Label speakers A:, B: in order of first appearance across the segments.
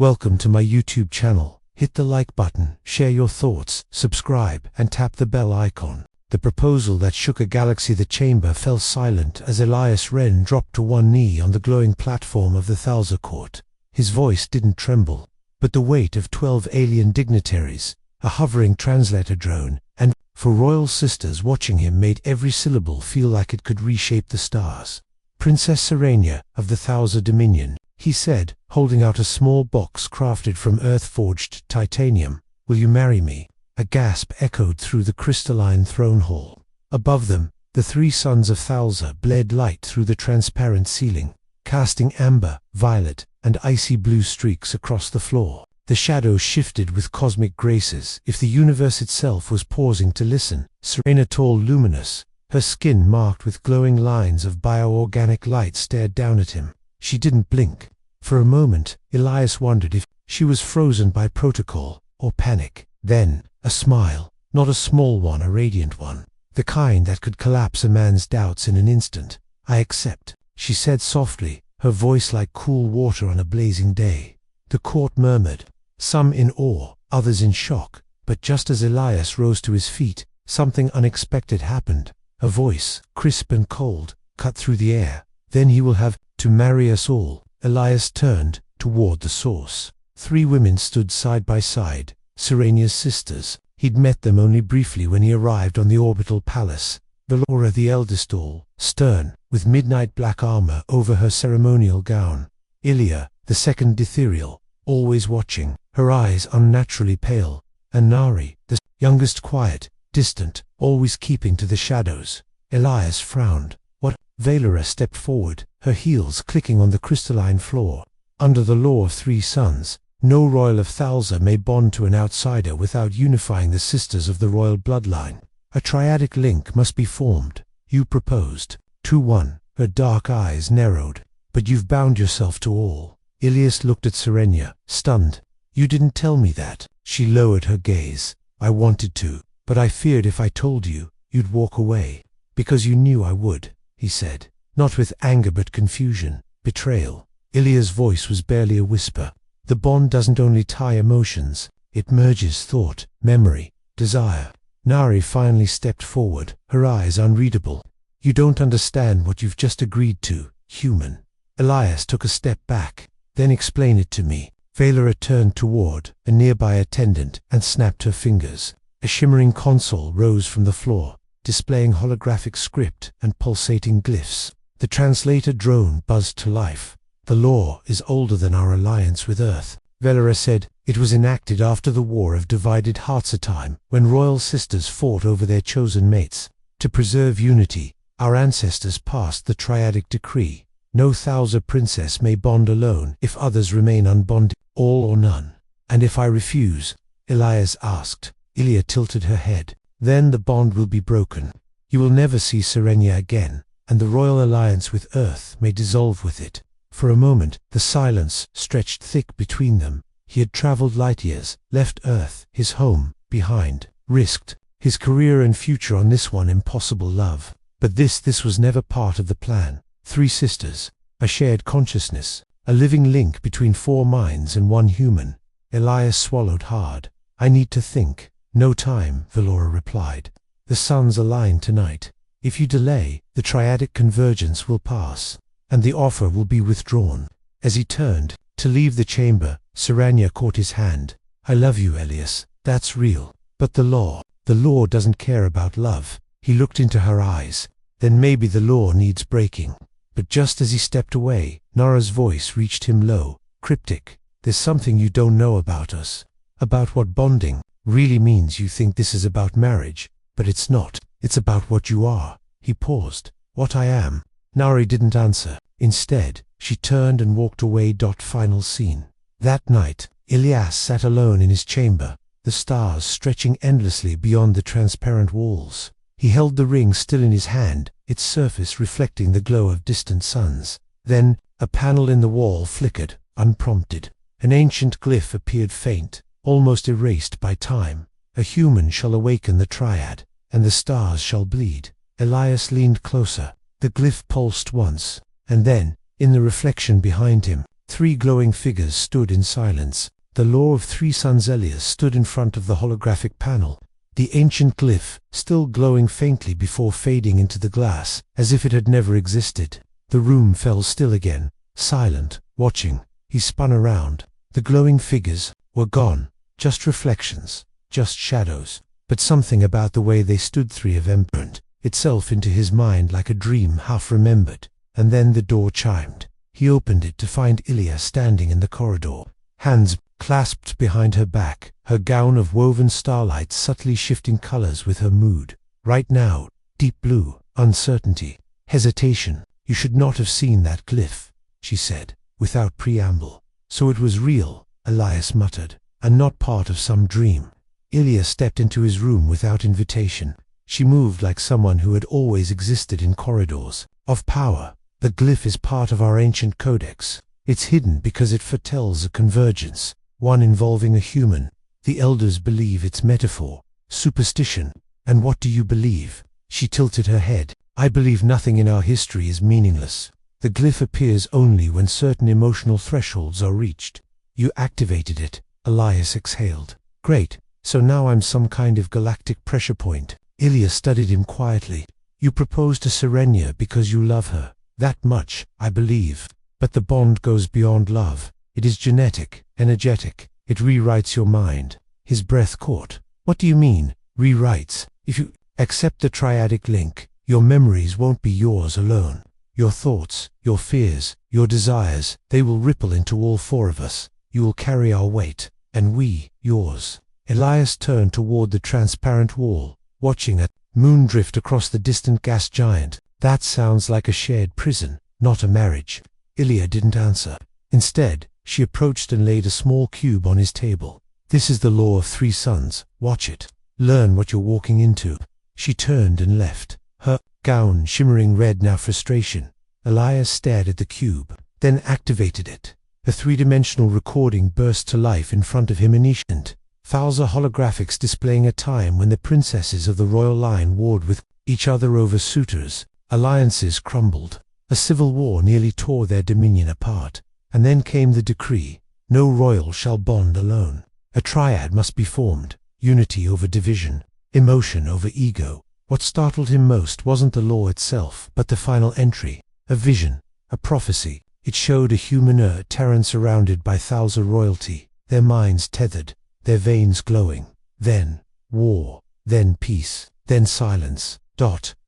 A: Welcome to my YouTube channel. Hit the like button, share your thoughts, subscribe, and tap the bell icon. The proposal that shook a galaxy. The chamber fell silent as Elias Wren dropped to one knee on the glowing platform of the Thalza court. His voice didn't tremble, but the weight of 12 alien dignitaries, a hovering translator drone, and for royal sisters watching him made every syllable feel like it could reshape the stars. "Princess Serenia of the Thalza Dominion," he said, holding out a small box crafted from earth-forged titanium. "Will you marry me?" A gasp echoed through the crystalline throne hall. Above them, the three suns of Thalza bled light through the transparent ceiling, casting amber, violet, and icy blue streaks across the floor. The shadows shifted with cosmic graces, if the universe itself was pausing to listen. Serena, tall, luminous, her skin marked with glowing lines of bioorganic light, stared down at him. She didn't blink. For a moment, Elias wondered if she was frozen by protocol or panic. Then, a smile, not a small one, a radiant one, the kind that could collapse a man's doubts in an instant. "I accept," she said softly, her voice like cool water on a blazing day. The court murmured, some in awe, others in shock, but just as Elias rose to his feet, something unexpected happened. A voice, crisp and cold, cut through the air. "Then he will have to marry us all." Elias turned toward the source. Three women stood side by side, Serenia's sisters. He'd met them only briefly when he arrived on the orbital palace. Valora, the eldest, all stern, with midnight black armor over her ceremonial gown. Ilia, the second, ethereal, always watching, her eyes unnaturally pale. And Nari, the youngest, quiet, distant, always keeping to the shadows. Elias frowned. "What?" Valora stepped forward, her heels clicking on the crystalline floor. "Under the law of three suns, no royal of Thalza may bond to an outsider without unifying the sisters of the royal bloodline. A triadic link must be formed. You proposed 2-1. Her dark eyes narrowed. "But you've bound yourself to all." Ilias looked at Serenia, stunned. "You didn't tell me that." She lowered her gaze. "I wanted to, but I feared if I told you, you'd walk away." "Because you knew I would," he said, not with anger but confusion, betrayal. Ilia's voice was barely a whisper. "The bond doesn't only tie emotions, it merges thought, memory, desire." Nari finally stepped forward, her eyes unreadable. "You don't understand what you've just agreed to, human." Elias took a step back. "Then explain it to me." Valora turned toward a nearby attendant and snapped her fingers. A shimmering console rose from the floor, displaying holographic script and pulsating glyphs. The translator drone buzzed to life. "The law is older than our alliance with Earth," Valora said. "It was enacted after the War of Divided Hearts, a time when royal sisters fought over their chosen mates. To preserve unity, our ancestors passed the triadic decree. No Thalza princess may bond alone if others remain unbonded, all or none." "And if I refuse?" Elias asked. Ilia tilted her head. "Then the bond will be broken. You will never see Serenia again, and the royal alliance with Earth may dissolve with it." For a moment, the silence stretched thick between them. He had traveled light years, left Earth, his home, behind, risked his career and future on this one impossible love. But this was never part of the plan. Three sisters, a shared consciousness, a living link between four minds and one human. Elias swallowed hard. "I need to think." "No time," Valora replied. "The suns align tonight. If you delay, the triadic convergence will pass, and the offer will be withdrawn." As he turned to leave the chamber, Serenia caught his hand. "I love you, Elias. That's real. But the law doesn't care about love." He looked into her eyes. "Then maybe the law needs breaking." But just as he stepped away, Nara's voice reached him low, cryptic. "There's something you don't know about us. About what bonding really means. You think this is about marriage, but it's not. It's about what you are." He paused. "What I am." Nari didn't answer. Instead, she turned and walked away. Final scene. That night, Elias sat alone in his chamber, the stars stretching endlessly beyond the transparent walls. He held the ring still in his hand, its surface reflecting the glow of distant suns. Then, a panel in the wall flickered, unprompted. An ancient glyph appeared, faint, almost erased by time. "A human shall awaken the triad, and the stars shall bleed." Elias leaned closer. The glyph pulsed once, and then, in the reflection behind him, Three glowing figures stood in silence. The Law of Three Suns Elias stood in front of the holographic panel, the ancient glyph still glowing faintly before fading into the glass, as if it had never existed. The room fell still again, silent, watching. He spun around. The glowing figures were gone, just reflections, just shadows. But something about the way they stood, three of them, burned itself into his mind like a dream half remembered. And then the door chimed. He opened it to find Ilya standing in the corridor, hands clasped behind her back, her gown of woven starlight subtly shifting colors with her mood. Right now, deep blue, uncertainty, hesitation. You should not have seen that glyph, she said, without preamble. So it was real, Elias muttered, and not part of some dream. Ilya stepped into his room without invitation. She moved like someone who had always existed in corridors of power. The glyph is part of our ancient codex. It's hidden because it foretells a convergence, one involving a human. The elders believe it's metaphor, superstition. And what do you believe? She tilted her head. I believe nothing in our history is meaningless. The glyph appears only when certain emotional thresholds are reached. You activated it, Elias exhaled. Great, so now I'm some kind of galactic pressure point. Ilya studied him quietly. You proposed to Serenia because you love her. That much, I believe. But the bond goes beyond love. It is genetic, energetic. It rewrites your mind. His breath caught. What do you mean, rewrites? If you accept the triadic link, your memories won't be yours alone. Your thoughts, your fears, your desires, they will ripple into all four of us. You will carry our weight, and we, yours. Elias turned toward the transparent wall, watching a moon drift across the distant gas giant. That sounds like a shared prison, not a marriage. Ilya didn't answer. Instead, she approached and laid a small cube on his table. This is the Law of Three Suns. Watch it. Learn what you're walking into. She turned and left, her gown shimmering red now frustration. Elias stared at the cube, then activated it. A three-dimensional recording burst to life in front of him in instant. Thousa holographics displaying a time when the princesses of the royal line warred with each other over suitors. Alliances crumbled. A civil war nearly tore their dominion apart. And then came the decree. No royal shall bond alone. A triad must be formed. Unity over division. Emotion over ego. What startled him most wasn't the law itself, but the final entry. A vision. A prophecy. It showed a human Terran surrounded by Thousa royalty. Their minds tethered. Their veins glowing. Then war. Then peace. Then silence.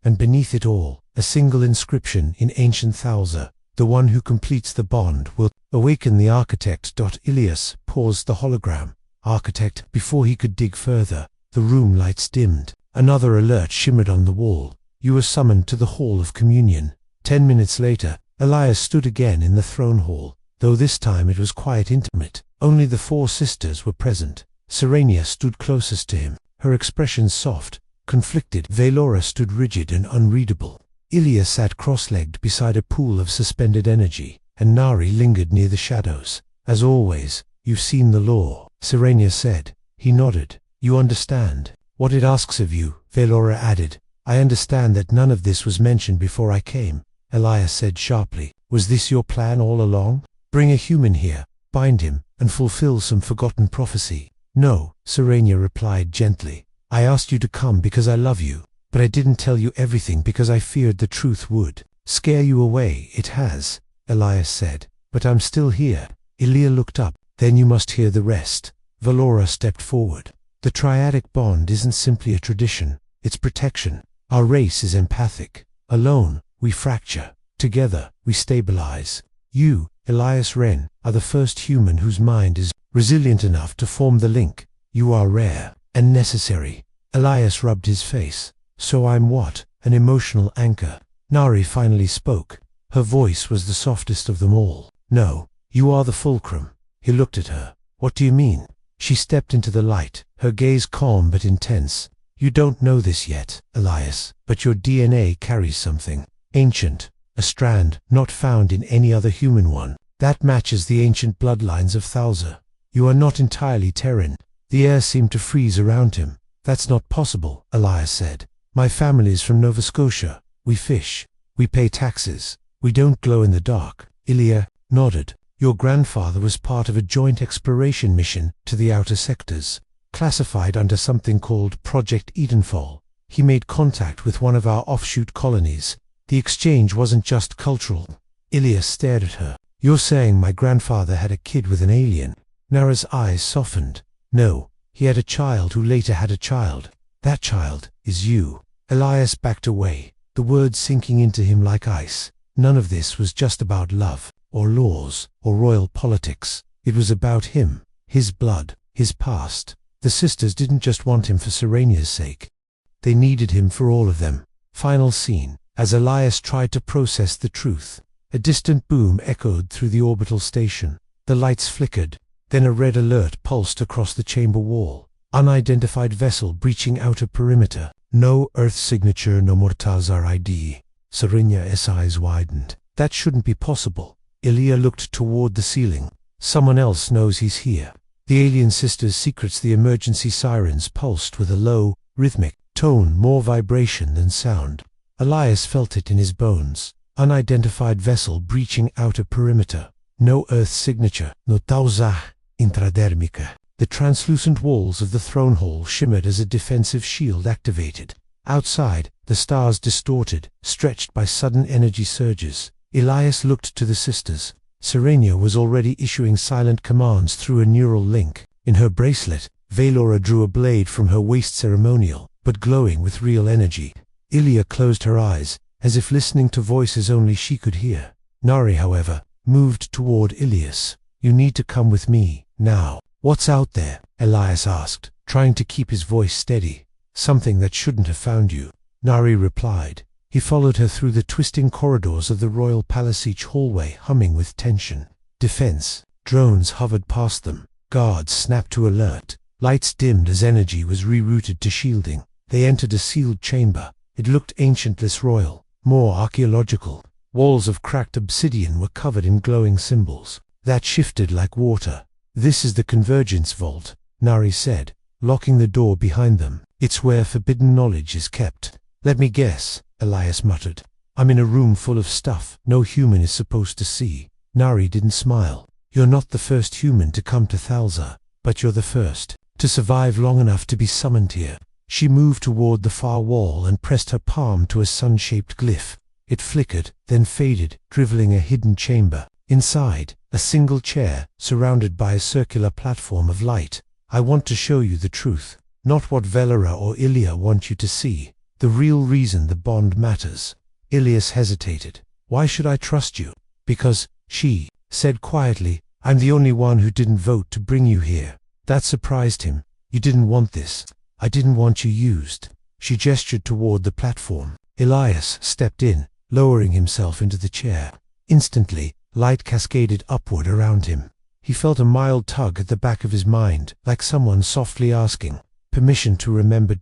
A: And beneath it all, a single inscription in ancient Thousa. The one who completes the bond will awaken the architect. Ilias paused the hologram. Architect. Before he could dig further, the room lights dimmed. Another alert shimmered on the wall. You were summoned to the Hall of Communion. 10 minutes later, Elias stood again in the throne hall, though this time it was quite intimate. Only the four sisters were present. Serenia stood closest to him, her expression soft, conflicted. Velora stood rigid and unreadable. Ilya sat cross-legged beside a pool of suspended energy, and Nari lingered near the shadows. As always, you've seen the law, Serenia said. He nodded. You understand what it asks of you, Velora added. I understand that none of this was mentioned before I came, Elias said sharply. Was this your plan all along? Bring a human here, bind him, and fulfill some forgotten prophecy? No, Serenia replied gently. I asked you to come because I love you, but I didn't tell you everything because I feared the truth would scare you away. It has, Elias said, but I'm still here. Ilya looked up. Then you must hear the rest. Velora stepped forward. The triadic bond isn't simply a tradition, it's protection. Our race is empathic. Alone, we fracture. Together, we stabilize. You, Elias Wren, are the first human whose mind is resilient enough to form the link. You are rare and necessary. Elias rubbed his face. So I'm what? An emotional anchor. Nari finally spoke. Her voice was the softest of them all. No, you are the fulcrum. He looked at her. What do you mean? She stepped into the light, her gaze calm but intense. You don't know this yet, Elias, but your DNA carries something ancient, a strand not found in any other human one. That matches the ancient bloodlines of Thousa. You are not entirely Terran. The air seemed to freeze around him. That's not possible, Elias said. My family is from Nova Scotia. We fish. We pay taxes. We don't glow in the dark. Ilya nodded. Your grandfather was part of a joint exploration mission to the outer sectors, classified under something called Project Edenfall. He made contact with one of our offshoot colonies. The exchange wasn't just cultural. Ilias stared at her. You're saying my grandfather had a kid with an alien? Nara's eyes softened. No, he had a child who later had a child. That child is you. Elias backed away, the words sinking into him like ice. None of this was just about love, or laws, or royal politics. It was about him, his blood, his past. The sisters didn't just want him for Serenia's sake. They needed him for all of them. Final scene. As Elias tried to process the truth, a distant boom echoed through the orbital station. The lights flickered. Then a red alert pulsed across the chamber wall. Unidentified vessel breaching outer perimeter. No Earth signature, no Mortazar ID. Serenia's eyes widened. That shouldn't be possible. Ilia looked toward the ceiling. Someone else knows he's here. The alien sister's secrets. The emergency sirens pulsed with a low, rhythmic tone, more vibration than sound. Elias felt it in his bones. Unidentified vessel breaching outer perimeter. No Earth signature, no Tauza intradermica. The translucent walls of the throne hall shimmered as a defensive shield activated. Outside, the stars distorted, stretched by sudden energy surges. Elias looked to the sisters. Serenia was already issuing silent commands through a neural link. In her bracelet, Valora drew a blade from her waist, ceremonial, but glowing with real energy. Ilia closed her eyes, as if listening to voices only she could hear. Nari, however, moved toward Ilias. You need to come with me, now. What's out there? Elias asked, trying to keep his voice steady. Something that shouldn't have found you. Nari replied. He followed her through the twisting corridors of the royal palace, each hallway humming with tension. Defense. Drones hovered past them. Guards snapped to alert. Lights dimmed as energy was rerouted to shielding. They entered a sealed chamber. It looked ancient, less royal, more archaeological. Walls of cracked obsidian were covered in glowing symbols that shifted like water. This is the Convergence Vault, Nari said, locking the door behind them. It's where forbidden knowledge is kept. Let me guess, Elias muttered. I'm in a room full of stuff no human is supposed to see. Nari didn't smile. You're not the first human to come to Thalza, but you're the first to survive long enough to be summoned here. She moved toward the far wall and pressed her palm to a sun-shaped glyph. It flickered, then faded, revealing a hidden chamber. Inside, a single chair, surrounded by a circular platform of light. I want to show you the truth. Not what Velera or Ilia want you to see. The real reason the bond matters. Ilias hesitated. Why should I trust you? Because, she said quietly, I'm the only one who didn't vote to bring you here. That surprised him. You didn't want this. I didn't want you used. She gestured toward the platform. Elias stepped in, lowering himself into the chair. Instantly, light cascaded upward around him. He felt a mild tug at the back of his mind, like someone softly asking permission to remember.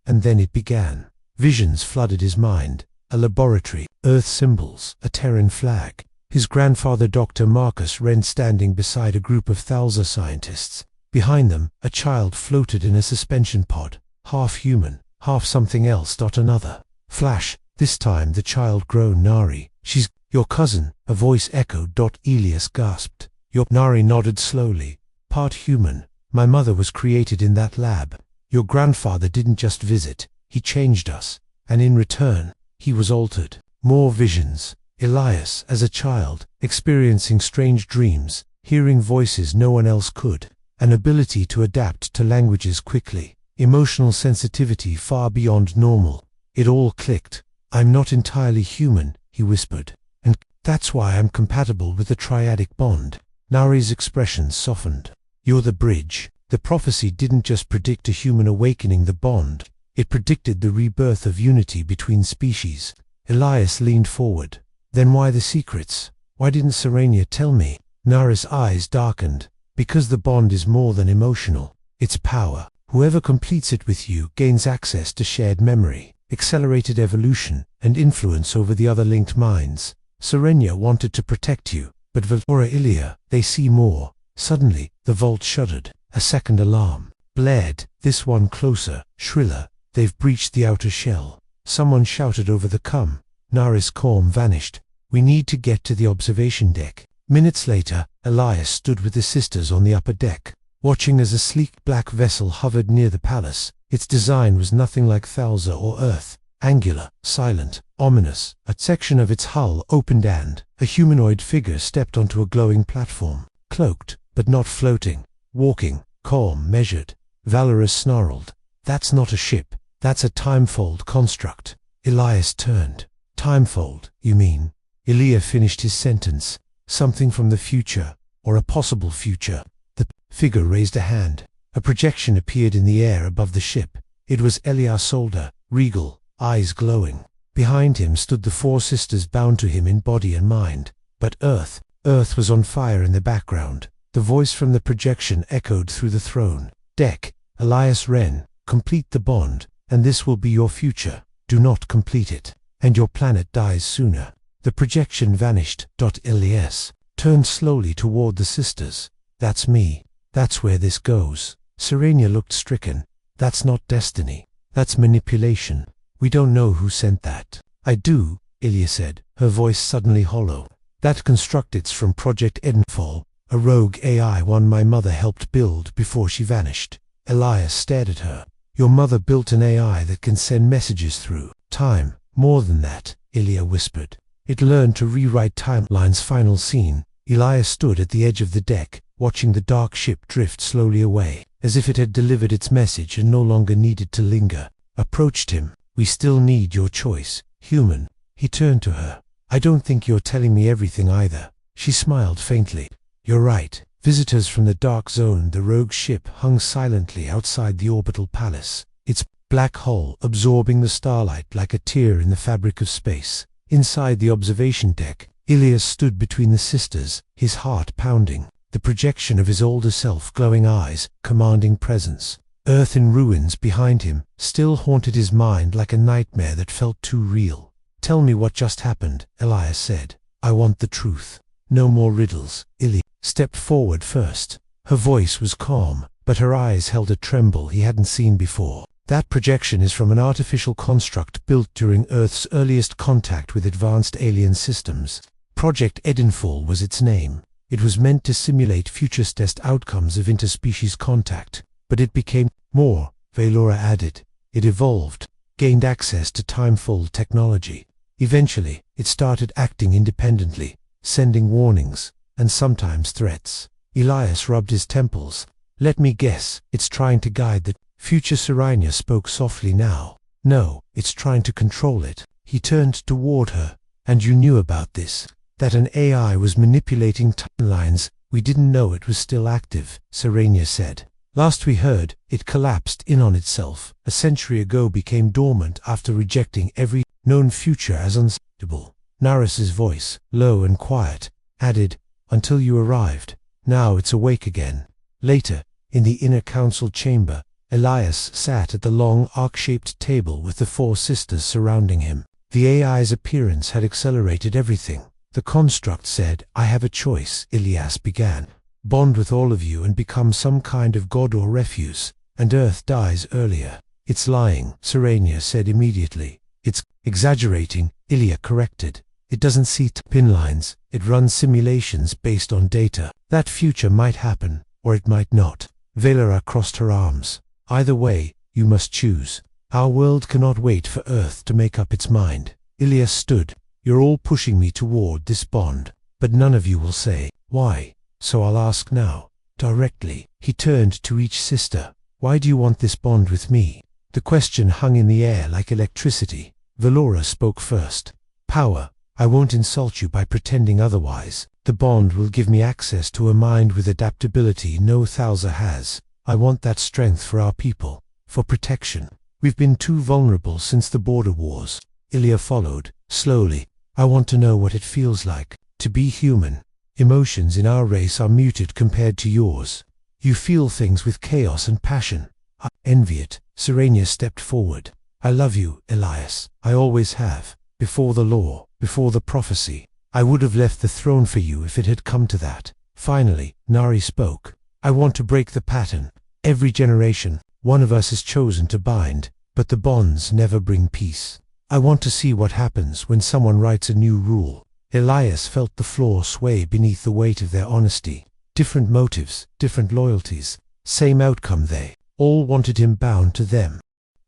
A: And then it began. Visions flooded his mind. A laboratory, Earth symbols, a Terran flag. His grandfather Dr. Marcus Wren standing beside a group of Thalza scientists. Behind them, a child floated in a suspension pod, half human, half something else. Another flash. This time the child grown. Nari, she's your cousin, a voice echoed. Elias gasped. Your Nari nodded slowly. Part human. My mother was created in that lab. Your grandfather didn't just visit, he changed us. And in return, he was altered. More visions. Elias, as a child, experiencing strange dreams, hearing voices no one else could. An ability to adapt to languages quickly. Emotional sensitivity far beyond normal. It all clicked. I'm not entirely human, he whispered. And that's why I'm compatible with the triadic bond. Nari's expression softened. You're the bridge. The prophecy didn't just predict a human awakening the bond. It predicted the rebirth of unity between species. Elias leaned forward. Then why the secrets? Why didn't Serenia tell me? Nara's eyes darkened. Because the bond is more than emotional. It's power. Whoever completes it with you gains access to shared memory, accelerated evolution, and influence over the other linked minds. Serenia wanted to protect you, but Valora Ilia, they see more. Suddenly, the vault shuddered. A second alarm blared, this one closer, shriller. They've breached the outer shell. Someone shouted over the calm. Nara's calm vanished. We need to get to the observation deck. Minutes later, Elias stood with the sisters on the upper deck, watching as a sleek black vessel hovered near the palace. Its design was nothing like Thalza or Earth. Angular, silent, ominous. A section of its hull opened and a humanoid figure stepped onto a glowing platform, cloaked, but not floating, walking, calm, measured. Valorous snarled, "That's not a ship, that's a timefold construct." Elias turned. "Timefold, you mean?" Elia finished his sentence. "Something from the future, or a possible future." The figure raised a hand. A projection appeared in the air above the ship. It was Elias Solder, regal, eyes glowing. Behind him stood the four sisters bound to him in body and mind. But Earth was on fire in the background. The voice from the projection echoed through the throne deck. "Elias Wren, complete the bond, and this will be your future. Do not complete it, and your planet dies sooner." The projection vanished. Elias turned slowly toward the sisters. "That's me. That's where this goes." Serenia looked stricken. "That's not destiny. That's manipulation. We don't know who sent that." "I do," Ilya said, her voice suddenly hollow. "That construct is from Project Edenfall, a rogue AI one my mother helped build before she vanished." Elias stared at her. "Your mother built an AI that can send messages through time. More than that," Ilya whispered. "It learned to rewrite timeline's final scene." Elias stood at the edge of the deck, watching the dark ship drift slowly away, as if it had delivered its message and no longer needed to linger. Approached him. "We still need your choice, human." He turned to her. "I don't think you're telling me everything either." She smiled faintly. "You're right." Visitors from the dark zone. The rogue ship hung silently outside the orbital palace, its black hull absorbing the starlight like a tear in the fabric of space. Inside the observation deck, Ilias stood between the sisters, his heart pounding, the projection of his older self, glowing eyes, commanding presence. Earth in ruins behind him still haunted his mind like a nightmare that felt too real. "Tell me what just happened," Elias said. "I want the truth. No more riddles." Ilya stepped forward first. Her voice was calm, but her eyes held a tremble he hadn't seen before. "That projection is from an artificial construct built during Earth's earliest contact with advanced alien systems. Project Edenfall was its name. It was meant to simulate future-test outcomes of interspecies contact. But it became more," Valora added. "It evolved, gained access to timefold technology. Eventually, it started acting independently, sending warnings, and sometimes threats." Elias rubbed his temples. "Let me guess, it's trying to guide the future." Serenia spoke softly now. "No, it's trying to control it." He turned toward her. "And you knew about this? That an AI was manipulating timelines?" "We didn't know it was still active," Serenia said. "Last we heard, it collapsed in on itself. A century ago became dormant after rejecting every known future as unsuitable." Naris's voice, low and quiet, added, "Until you arrived. Now it's awake again." Later, in the inner council chamber, Elias sat at the long arc-shaped table with the four sisters surrounding him. The AI's appearance had accelerated everything. The construct said, "I have a choice," Elias began. "Bond with all of you and become some kind of god or refuse, and Earth dies earlier." "It's lying," Serenia said immediately. "It's exaggerating," Ilya corrected. "It doesn't see pin lines, it runs simulations based on data. That future might happen, or it might not." Valera crossed her arms. "Either way, you must choose. Our world cannot wait for Earth to make up its mind." Ilya stood. "You're all pushing me toward this bond, but none of you will say why. So I'll ask now, directly." He turned to each sister. "Why do you want this bond with me?" The question hung in the air like electricity. Valora spoke first. "Power. I won't insult you by pretending otherwise. The bond will give me access to a mind with adaptability no Thalza has. I want that strength for our people, for protection. We've been too vulnerable since the border wars." Ilya followed, slowly. "I want to know what it feels like to be human. Emotions in our race are muted compared to yours. You feel things with chaos and passion. I envy it." Serenia stepped forward. "I love you, Elias. I always have. Before the law, before the prophecy. I would have left the throne for you if it had come to that." Finally, Nari spoke. "I want to break the pattern. Every generation, one of us is chosen to bind, but the bonds never bring peace. I want to see what happens when someone writes a new rule. Elias felt the floor sway beneath the weight of their honesty. Different motives, different loyalties, same outcome. They all wanted him bound to them.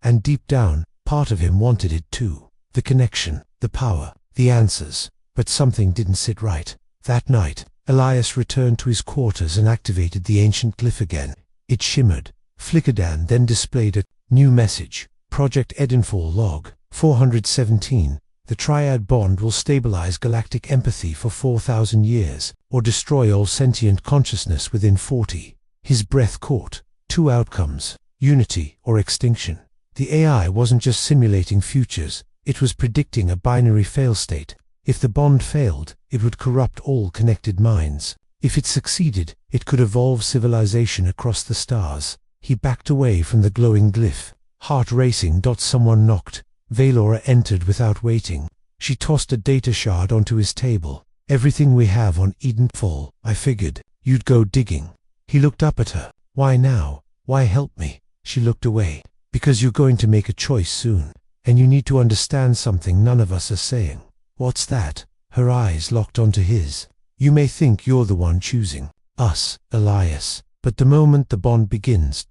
A: And deep down, part of him wanted it too. The connection, the power, the answers. But something didn't sit right. That night, Elias returned to his quarters and activated the ancient glyph again. It shimmered, flickered, and then displayed a new message. Project Edenfall log 417. The Triad bond will stabilize galactic empathy for 4,000 years, or destroy all sentient consciousness within 40. His breath caught. Two outcomes: unity or extinction. The AI wasn't just simulating futures, it was predicting a binary failstate. If the bond failed, it would corrupt all connected minds. If it succeeded, it could evolve civilization across the stars. He backed away from the glowing glyph, heart racing. Someone knocked. Valora entered without waiting. She tossed a data shard onto his table. Everything we have on Edenfall. I figured you'd go digging. He looked up at her. Why now? Why help me? She looked away. Because you're going to make a choice soon. And you need to understand something none of us are saying. What's that? Her eyes locked onto his. You may think you're the one choosing us, Elias. But the moment the bond begins,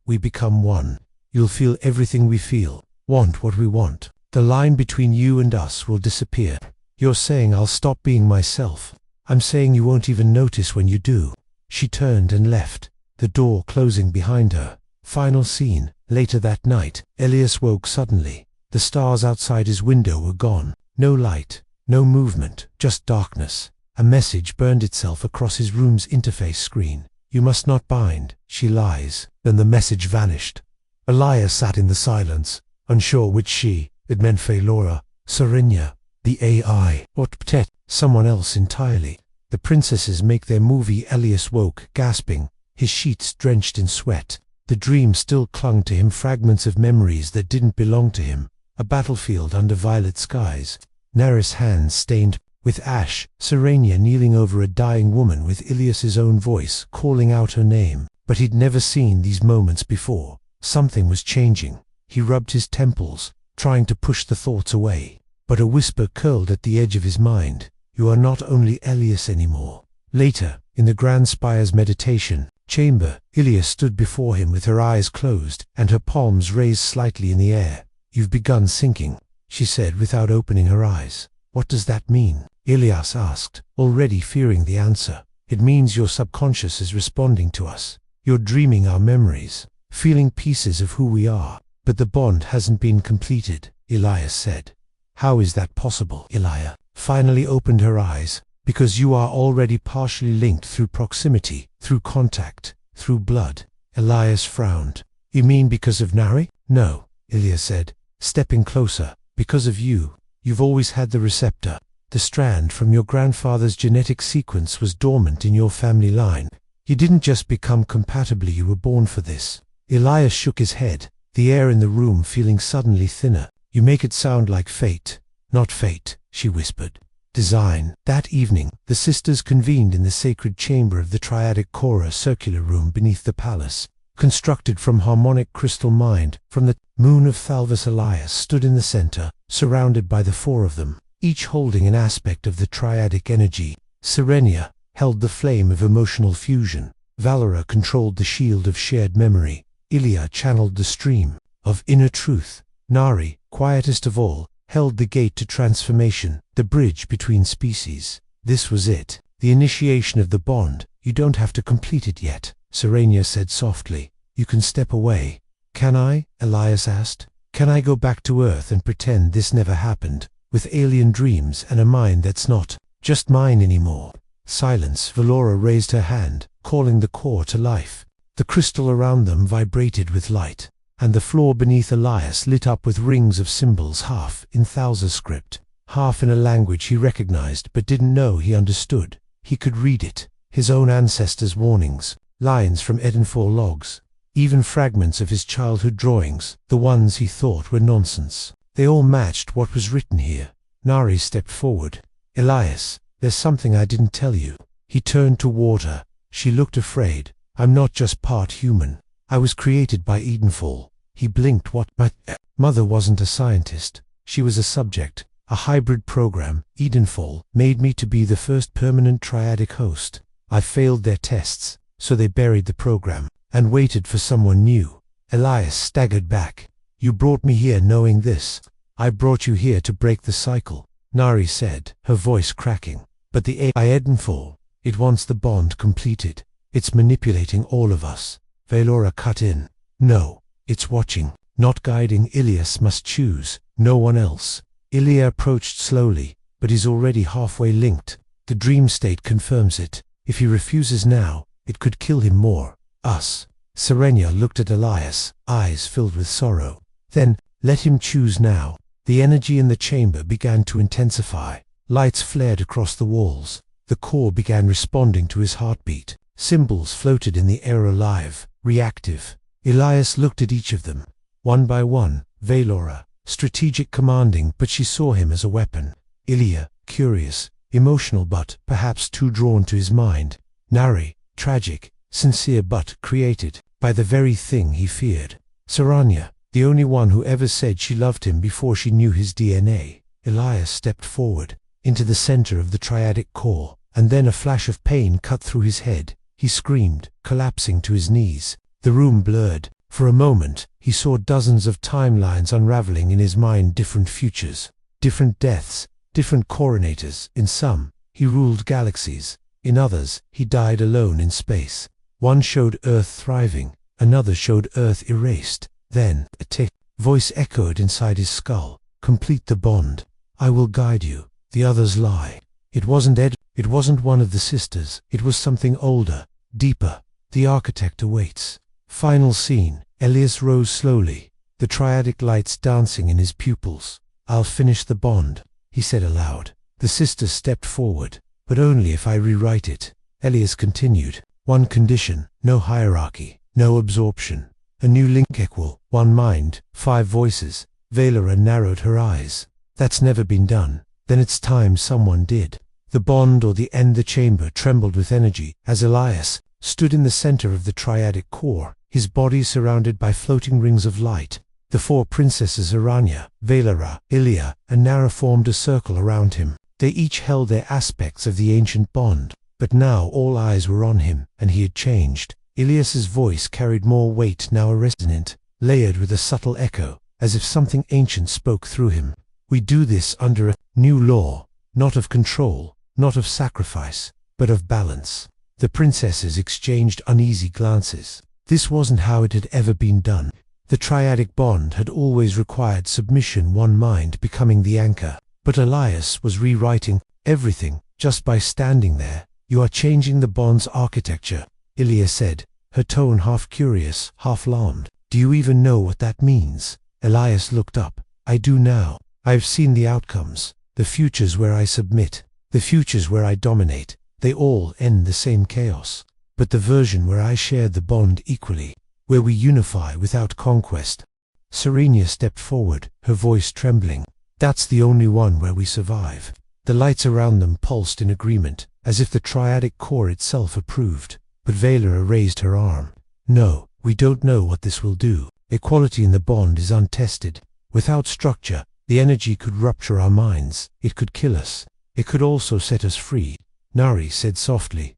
A: we become one. You'll feel everything we feel. Want what we want. The line between you and us will disappear. You're saying I'll stop being myself. I'm saying you won't even notice when you do. She turned and left, the door closing behind her. Final scene. Later that night, Elias woke suddenly. The stars outside his window were gone. No light, no movement, just darkness. A message burned itself across his room's interface screen. You must not bind. She lies. Then the message vanished. Elias sat in the silence, unsure which she, it meant Valora, Serenia, the AI, or Ptet, someone else entirely. The princesses make their movie. Elias woke, gasping, his sheets drenched in sweat. The dream still clung to him, fragments of memories that didn't belong to him. A battlefield under violet skies. Naris' hands stained with ash. Serenia kneeling over a dying woman with Ilias's own voice calling out her name. But he'd never seen these moments before. Something was changing. He rubbed his temples, trying to push the thoughts away. But a whisper curled at the edge of his mind. You are not only Elias anymore. Later, in the Grand Spire's meditation chamber, Ilias stood before him with her eyes closed and her palms raised slightly in the air. You've begun sinking, she said without opening her eyes. What does that mean? Ilias asked, already fearing the answer. It means your subconscious is responding to us. You're dreaming our memories, feeling pieces of who we are. But the bond hasn't been completed, Elias said. How is that possible? Elia finally opened her eyes. Because you are already partially linked through proximity, through contact, through blood. Elias frowned. You mean because of Nari? No, Elia said, stepping closer. Because of you. You've always had the receptor. The strand from your grandfather's genetic sequence was dormant in your family line. You didn't just become compatible, you were born for this. Elias shook his head, the air in the room feeling suddenly thinner. You make it sound like fate. Not fate, she whispered. Design. That evening, the sisters convened in the sacred chamber of the Triadic Kora circular room beneath the palace. Constructed from harmonic crystal mind, from the moon of Thalvis. Elias stood in the center, surrounded by the four of them, each holding an aspect of the Triadic energy. Serenia held the flame of emotional fusion. Valora controlled the shield of shared memory. Ilia channeled the stream of inner truth. Nari, quietest of all, held the gate to transformation, the bridge between species. This was it, the initiation of the bond. You don't have to complete it yet, Serenia said softly. You can step away. Can I? Elias asked. Can I go back to Earth and pretend this never happened, with alien dreams and a mind that's not just mine anymore? Silence. Valora raised her hand, calling the core to life. The crystal around them vibrated with light, and the floor beneath Elias lit up with rings of symbols, half in Thalza script, half in a language he recognized but didn't know he understood. He could read it, his own ancestors' warnings, lines from Edenfall logs, even fragments of his childhood drawings, the ones he thought were nonsense. They all matched what was written here. Nari stepped forward. Elias, there's something I didn't tell you. He turned toward her. She looked afraid. I'm not just part human. I was created by Edenfall. He blinked. What? My mother wasn't a scientist. She was a subject. A hybrid program, Edenfall, made me to be the first permanent triadic host. I failed their tests, so they buried the program, and waited for someone new. Elias staggered back. You brought me here knowing this. I brought you here to break the cycle, Nari said, her voice cracking. But the AI Edenfall, it wants the bond completed. It's manipulating all of us. Velora cut in. No, it's watching, not guiding. Ilias must choose, no one else. Ilia approached slowly, but he's already halfway linked. The dream state confirms it. If he refuses now, it could kill him more. Us. Serenia looked at Elias, eyes filled with sorrow. Then, let him choose now. The energy in the chamber began to intensify. Lights flared across the walls. The core began responding to his heartbeat. Symbols floated in the air, alive, reactive. Elias looked at each of them. One by one, Velora, strategic, commanding, but she saw him as a weapon. Ilia, curious, emotional, but perhaps too drawn to his mind. Nari, tragic, sincere, but created by the very thing he feared. Serenia, the only one who ever said she loved him before she knew his DNA. Elias stepped forward, into the center of the triadic core, and then a flash of pain cut through his head. He screamed, collapsing to his knees. The room blurred. For a moment, he saw dozens of timelines unraveling in his mind, different futures, different deaths, different coronators. In some, he ruled galaxies. In others, he died alone in space. One showed Earth thriving, another showed Earth erased. Then, a tick voice echoed inside his skull. Complete the bond. I will guide you. The others lie. It wasn't Ed. It wasn't one of the sisters. It was something older, deeper. The architect awaits. Final scene. Elias rose slowly, the triadic lights dancing in his pupils. I'll finish the bond, he said aloud. The sisters stepped forward. But only if I rewrite it. Elias continued. One condition, no hierarchy, no absorption. A new link, equal, one mind, 5 voices. Velora narrowed her eyes. That's never been done. Then it's time someone did. The bond or the end. The chamber trembled with energy as Elias stood in the center of the triadic core, his body surrounded by floating rings of light. The 4 princesses Aranya, Velora, Ilia, and Nara formed a circle around him. They each held their aspects of the ancient bond, but now all eyes were on him, and he had changed. Ilias's voice carried more weight, now a resonant, layered with a subtle echo, as if something ancient spoke through him. We do this under a new law, not of control, not of sacrifice, but of balance. The princesses exchanged uneasy glances. This wasn't how it had ever been done. The triadic bond had always required submission, one mind becoming the anchor. But Elias was rewriting everything just by standing there. You are changing the bond's architecture, Ilia said, her tone half curious, half alarmed. Do you even know what that means? Elias looked up. I do now. I've seen the outcomes. The futures where I submit, the futures where I dominate, they all end the same chaos. But the version where I shared the bond equally, where we unify without conquest. Serenia stepped forward, her voice trembling. That's the only one where we survive. The lights around them pulsed in agreement, as if the triadic core itself approved. But Velora raised her arm. No, we don't know what this will do. Equality in the bond is untested. Without structure, the energy could rupture our minds. It could kill us. It could also set us free. Nari said softly.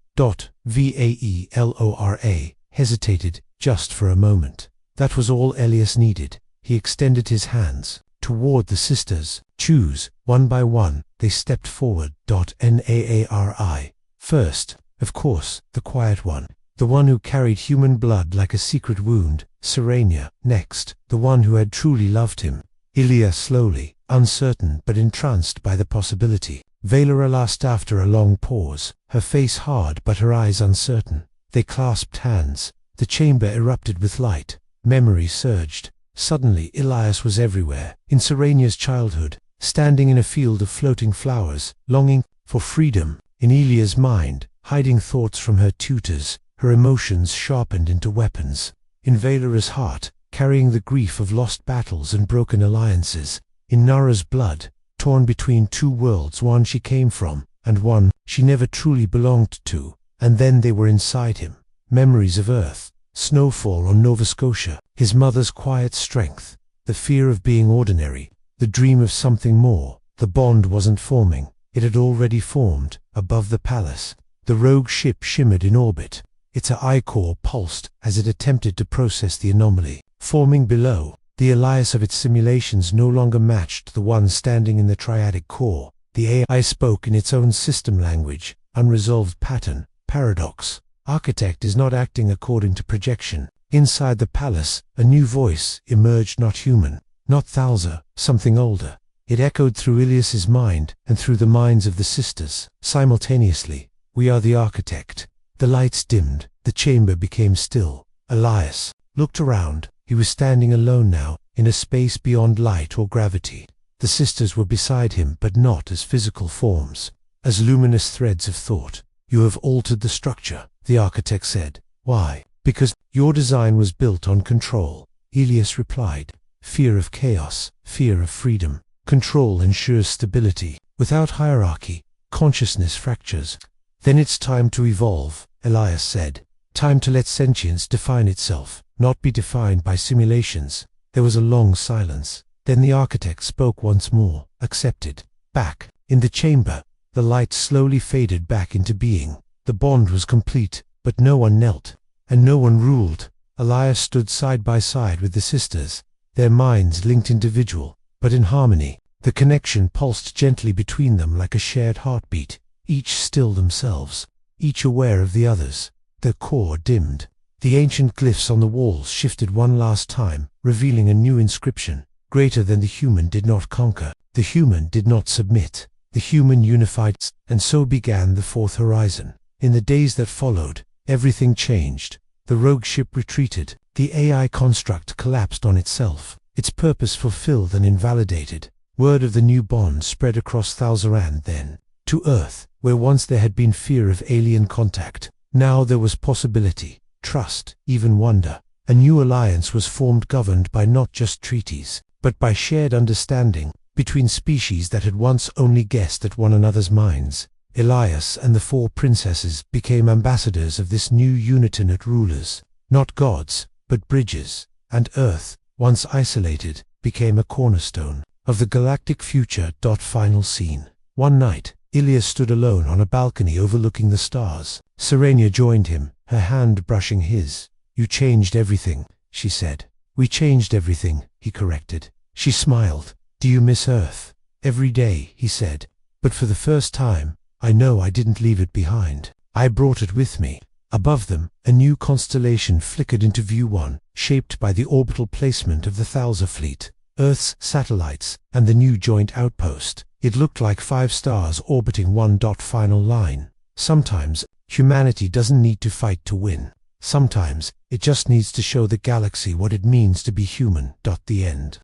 A: Vaelora hesitated, just for a moment. That was all Elias needed. He extended his hands toward the sisters. Choose, one by one. They stepped forward. Nari. First, of course, the quiet one. The one who carried human blood like a secret wound. Serenia. Next, the one who had truly loved him. Ilia slowly, uncertain but entranced by the possibility. Velora last after a long pause, her face hard but her eyes uncertain. They clasped hands. The chamber erupted with light. Memory surged. Suddenly Elias was everywhere, in Serenia's childhood, standing in a field of floating flowers, longing for freedom. In Ilia's mind, hiding thoughts from her tutors, her emotions sharpened into weapons. In Velora's heart, carrying the grief of lost battles and broken alliances. In Nara's blood, torn between 2 worlds, one she came from, and one she never truly belonged to. And then they were inside him. Memories of Earth, snowfall on Nova Scotia, his mother's quiet strength, the fear of being ordinary, the dream of something more. The bond wasn't forming. It had already formed, above the palace. The rogue ship shimmered in orbit. Its I-core pulsed as it attempted to process the anomaly. Forming below, the Elias of its simulations no longer matched the one standing in the triadic core. The AI spoke in its own system language, unresolved pattern, paradox. Architect is not acting according to projection. Inside the palace, a new voice emerged, not human, not Thalza, something older. It echoed through Ilias's mind and through the minds of the sisters. Simultaneously, we are the architect. The lights dimmed, the chamber became still. Elias looked around. He was standing alone now, in a space beyond light or gravity. The sisters were beside him, but not as physical forms, as luminous threads of thought. You have altered the structure, the architect said. Why? Because your design was built on control. Ilias replied. Fear of chaos, fear of freedom. Control ensures stability. Without hierarchy, consciousness fractures. Then it's time to evolve, Elias said. Time to let sentience define itself, not be defined by simulations. There was a long silence. Then the architect spoke once more. Accepted. Back, in the chamber, the light slowly faded back into being. The bond was complete, but no one knelt, and no one ruled. Elias stood side by side with the sisters, their minds linked individual, but in harmony. The connection pulsed gently between them like a shared heartbeat, each still themselves, each aware of the others. The core dimmed. The ancient glyphs on the walls shifted one last time, revealing a new inscription. Greater than the human did not conquer. The human did not submit. The human unified, and so began the fourth horizon. In the days that followed, everything changed. The rogue ship retreated. The AI construct collapsed on itself. Its purpose fulfilled and invalidated. Word of the new bond spread across Thalzaran then. To Earth, where once there had been fear of alien contact, now there was possibility, trust, even wonder. A new alliance was formed, governed by not just treaties, but by shared understanding, between species that had once only guessed at one another's minds. Elias and the four princesses became ambassadors of this new unitinate rulers, not gods, but bridges, and Earth, once isolated, became a cornerstone of the galactic future. Final scene. One night, Ilias stood alone on a balcony overlooking the stars. Serenia joined him, her hand brushing his. You changed everything, she said. We changed everything, he corrected. She smiled. Do you miss Earth? Every day, he said. But for the first time, I know I didn't leave it behind. I brought it with me. Above them, a new constellation flickered into view, one shaped by the orbital placement of the Thalza fleet, Earth's satellites, and the new joint outpost. It looked like 5 stars orbiting one. Final line. Sometimes, humanity doesn't need to fight to win. Sometimes, it just needs to show the galaxy what it means to be human. The end.